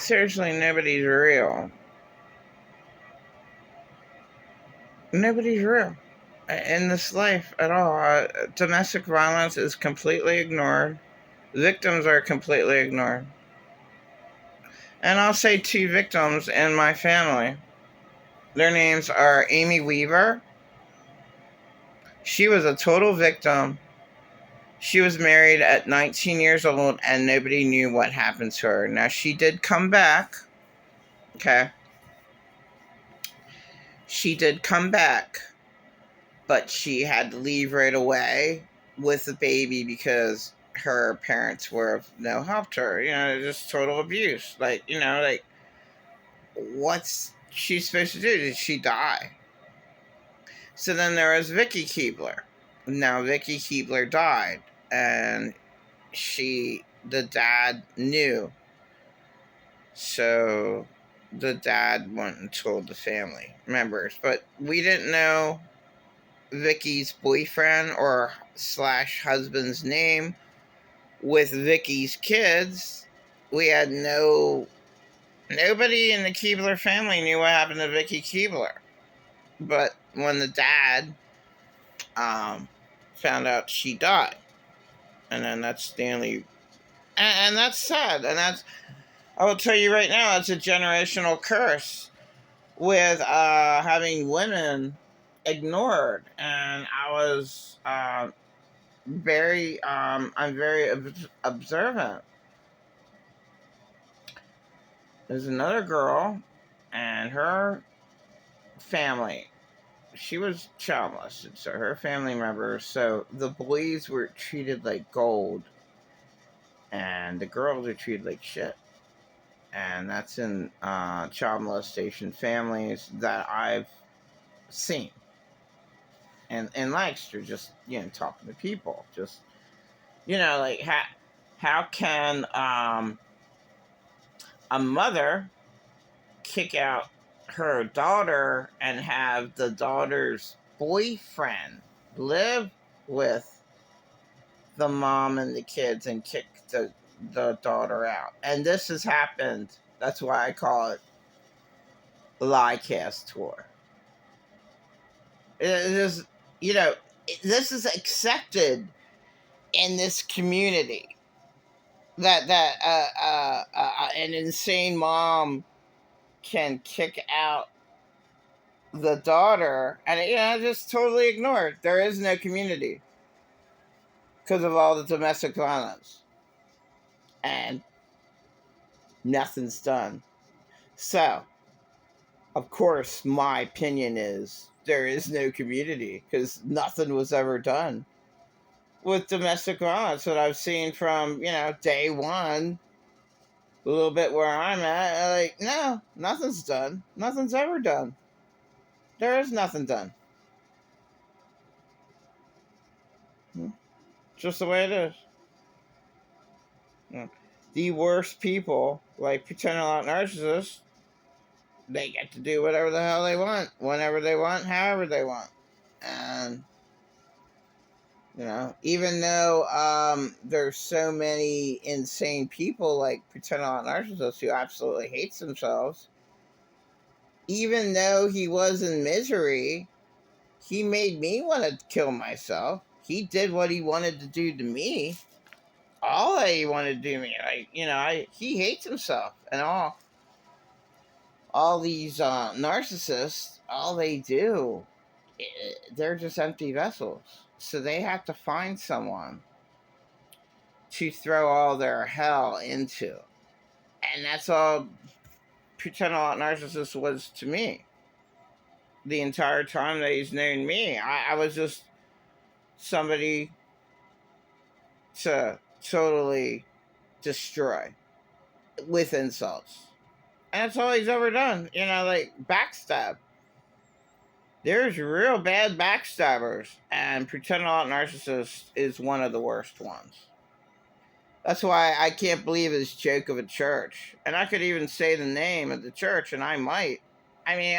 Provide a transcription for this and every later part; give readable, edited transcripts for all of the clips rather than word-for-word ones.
Seriously, nobody's real. Nobody's real in this life at all. Domestic violence is completely ignored. Victims are completely ignored. And I'll say two victims in my family. Their names are Amy Weaver. She was a total victim. She was married at 19 years old and nobody knew what happened to her. Now, she did come back. Okay. She did come back, but she had to leave right away with the baby because her parents were of no help to her. Just total abuse. What's she supposed to do? Did she die? So then there was Vicky Keebler. Now, Vicky Keebler died, and the dad knew. So the dad went and told the family members, but we didn't know Vicky's boyfriend or / husband's name with Vicky's kids. We had nobody in the Keebler family knew what happened to Vicky Keebler. But when the dad found out she died, and then that's Stanley, and that's sad, and I will tell you right now, it's a generational curse with having women ignored, and I'm very observant. There's another girl, and her family, she was child molested, so her family members, so the boys were treated like gold, and the girls are treated like shit. And that's in child molestation families that I've seen. And in Lancaster, just talking to people, just how can a mother kick out her daughter and have the daughter's boyfriend live with the mom and the kids and kick the daughter out? And this has happened. That's why I call it lie cast tour. It is, this is accepted in this community that an insane mom can kick out the daughter, and just totally ignored. There is no community because of all the domestic violence, and nothing's done. So, of course, my opinion is there is no community because nothing was ever done with domestic violence that I've seen from, day one, a little bit where I'm at. No, nothing's done. Nothing's ever done. There is nothing done. Just the way it is. The worst people, like Pretend Alot Narcissists, they get to do whatever the hell they want, whenever they want, however they want. And, even though there's so many insane people like Pretend Alot Narcissists who absolutely hates themselves, even though he was in misery, he made me want to kill myself. He did what he wanted to do to me. All that he wanted to do to me. He hates himself. And all these narcissists, all they do, they're just empty vessels. So they have to find someone to throw all their hell into. And that's all Pretend Alot Narcissist was to me. The entire time that he's known me, I was just somebody to totally destroy with insults. And that's all he's ever done. Backstab. There's real bad backstabbers, and Pretend Alot Narcissist is one of the worst ones. That's why I can't believe his joke of a church. And I could even say the name of the church, and I might. I mean,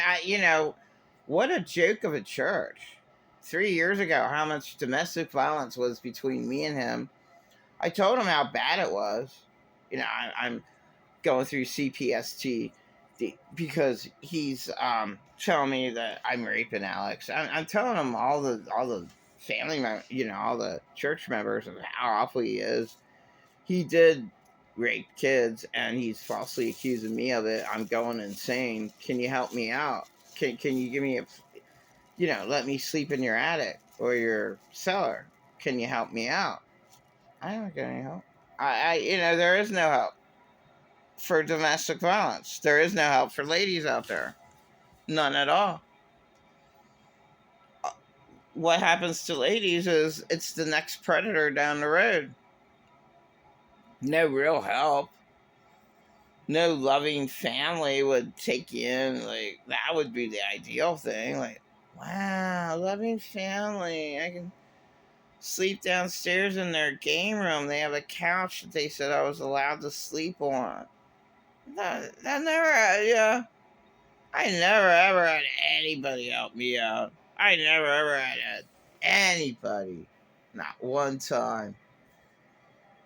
what a joke of a church. 3 years ago, how much domestic violence was between me and him. I told him how bad it was. I'm going through CPST because he's telling me that I'm raping Alex. I'm telling him all the family members, all the church members, of how awful he is. He did rape kids, and he's falsely accusing me of it. I'm going insane. Can you help me out? Can you give me let me sleep in your attic or your cellar? Can you help me out? I don't get any help. There is no help for domestic violence. There is no help for ladies out there. None at all. What happens to ladies is it's the next predator down the road. No real help. No loving family would take you in. Like, that would be the ideal thing. Like, wow, loving family. I can sleep downstairs in their game room. They have a couch that they said I was allowed to sleep on. That never, yeah. I never ever had anybody help me out. I never ever had anybody, not one time,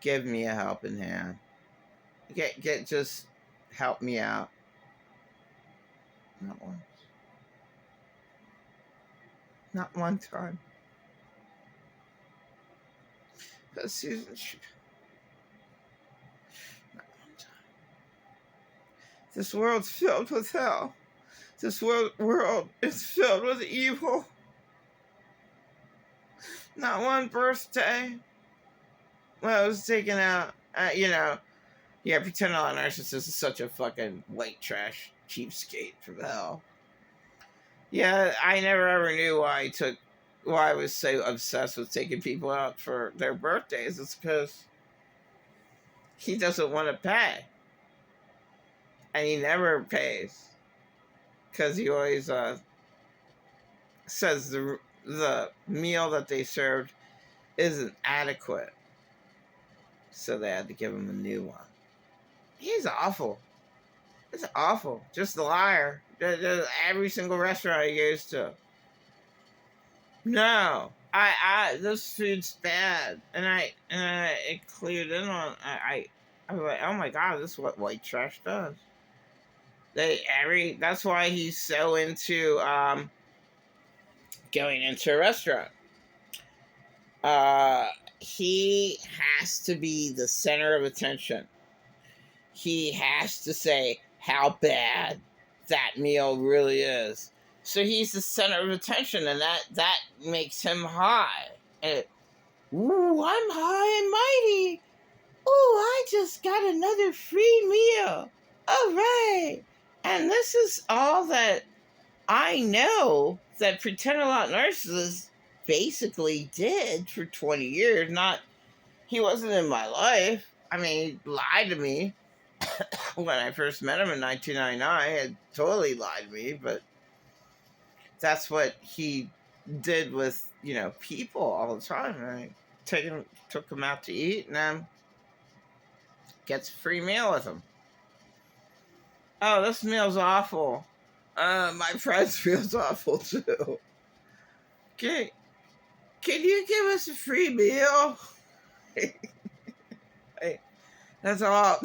give me a helping hand. Just help me out. Not once. Not one time. Because Susan, not one time. This world's filled with hell. This world is filled with evil. Not one birthday when I was taken out. Pretend a lot narcissist is such a fucking white trash cheapskate from hell. Yeah, I never ever knew why I was so obsessed with taking people out for their birthdays. It's because he doesn't want to pay. And he never pays. Because he always says the meal that they served isn't adequate. So they had to give him a new one. He's awful. It's awful. Just a liar. Every single restaurant he goes to. No. This food's bad. And it cleared in on, I was like, oh my God, this is what white trash does. That's why he's so into, going into a restaurant. He has to be the center of attention. He has to say how bad that meal really is. So he's the center of attention, and that makes him high. Ooh, I'm high and mighty. Ooh, I just got another free meal. All right. And this is all that I know that Pretend Alot Narcissist basically did for 20 years. He wasn't in my life. I mean, he lied to me. When I first met him in 1999, he had totally lied to me, but that's what he did with, people all the time. I took him out to eat, and then gets a free meal with him. Oh, this meal's awful. My friend's meal's awful too. Okay, can you give us a free meal? Hey, that's all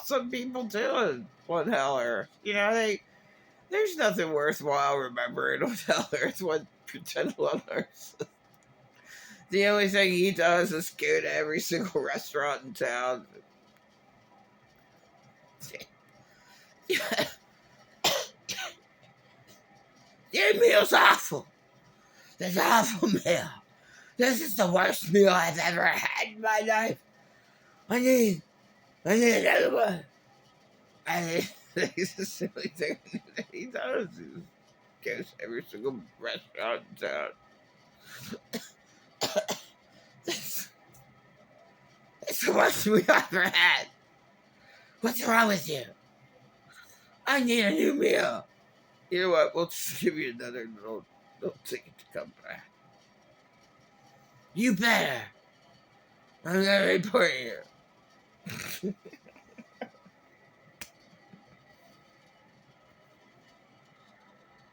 some people do in one hell earth. There's nothing worthwhile remembering on hell earth when Pretend Alot Narcissist. The only thing he does is go to every single restaurant in town. Your meal's awful. This awful meal. This is the worst meal I've ever had in my life. I need another one. It's the silly thing that he does. He goes to every single restaurant in town. It's the worst meal I've ever had. What's wrong with you? I need a new meal. You know what? We'll just give you another little ticket to come back. You better. I'm gonna report you.